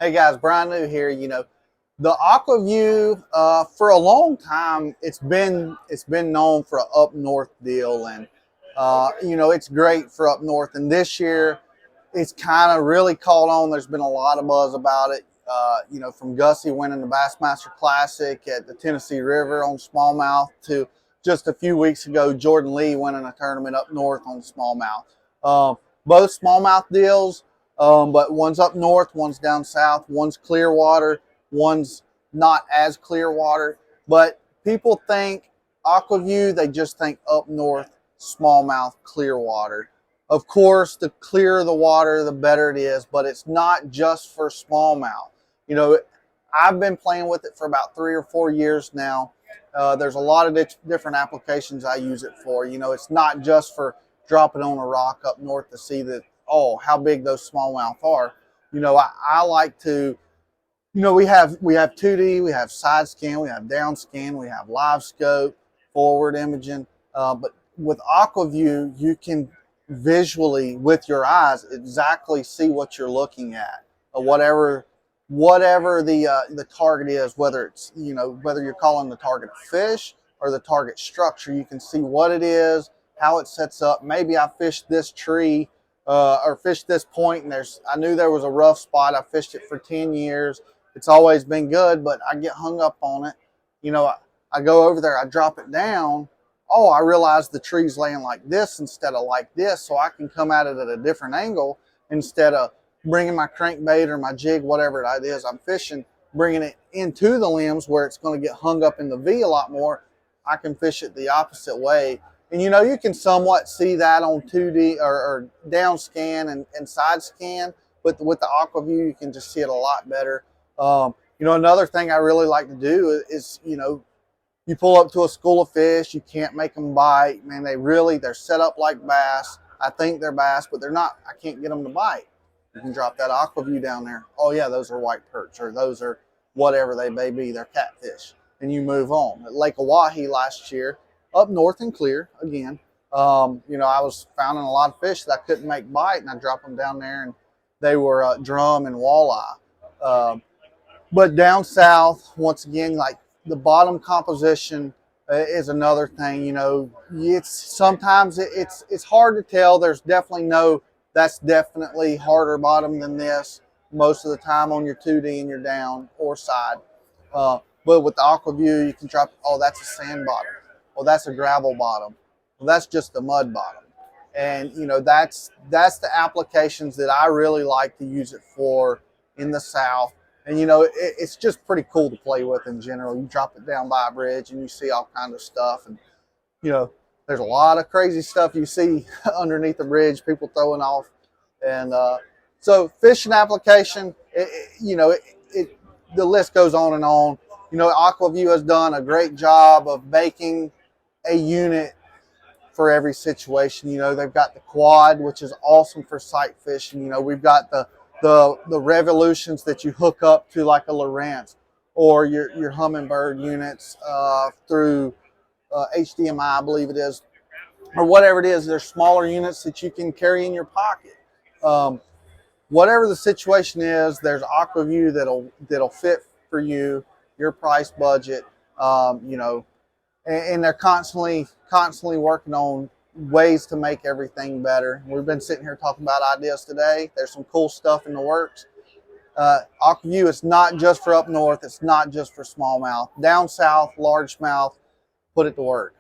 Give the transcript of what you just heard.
Hey guys, Bryan New here. The Aqua Vu, for a long time, it's been known for an up north deal, and it's great for up north. And this year, it's kind of really caught on. There's been a lot of buzz about it. From Gussie winning the Bassmaster Classic at the Tennessee River on smallmouth to just a few weeks ago, Jordan Lee winning a tournament up north on smallmouth. Both smallmouth deals. But one's up north, one's down south, one's clear water, one's not as clear water. But people think Aqua Vu, they just think up north, smallmouth, clear water. Of course, the clearer the water, the better it is, but it's not just for smallmouth. You know, I've been playing with it for about 3 or 4 years now. There's a lot of different applications I use it for. It's not just for dropping on a rock up north to see that, oh, how big those smallmouth are. I like to, we have 2D, we have side scan, we have down scan, we have live scope, forward imaging. But with Aqua Vu, you can visually, with your eyes, exactly see what you're looking at. Whatever the target is, whether it's, whether you're calling the target a fish or the target structure, you can see what it is, how it sets up. Maybe I fished this tree or fished this point, and I knew there was a rough spot. I fished it for 10 years. It's always been good, but I get hung up on it. I go over there, I drop it down. Oh, I realize the tree's laying like this instead of like this, so I can come at it at a different angle instead of bringing my crankbait or my jig, whatever it is I'm fishing, bringing it into the limbs where it's going to get hung up in the V a lot more. I can fish it the opposite way. And you can somewhat see that on 2D or down scan and side scan, but with the Aqua Vu, you can just see it a lot better. Another thing I really like to do is, you pull up to a school of fish, you can't make them bite. Man, they're set up like bass. I think they're bass, but they're not. I can't get them to bite. You can drop that Aqua Vu down there. Oh yeah, those are white perch, or those are whatever they may be. They're catfish. And you move on. At Lake Oahe last year, up north and clear again, I was finding a lot of fish that I couldn't make bite, and I dropped them down there, and they were drum and walleye. But down south, once again, like the bottom composition is another thing. It's sometimes it's hard to tell. There's definitely that's definitely harder bottom than this most of the time on your 2D and your down or side. But with the Aqua Vu, you can drop, oh, that's a sand bottom. Well, that's a gravel bottom. Well, that's just a mud bottom. And, that's the applications that I really like to use it for in the South. And, it's just pretty cool to play with in general. You drop it down by a bridge and you see all kinds of stuff. And, there's a lot of crazy stuff you see underneath the bridge, people throwing off. And so fishing application, the list goes on and on. Aqua Vu has done a great job of making a unit for every situation. They've got the quad, which is awesome for sight fishing. We've got the revolutions that you hook up to like a Lowrance or your hummingbird units through HDMI, I believe it is, or whatever it is. There's smaller units that you can carry in your pocket. Whatever the situation is, there's Aqua Vu that'll fit for you, your price budget. And they're constantly working on ways to make everything better. We've been sitting here talking about ideas today. There's some cool stuff in the works. Aqua Vu, it's not just for up north. It's not just for smallmouth. Down south, largemouth, put it to work.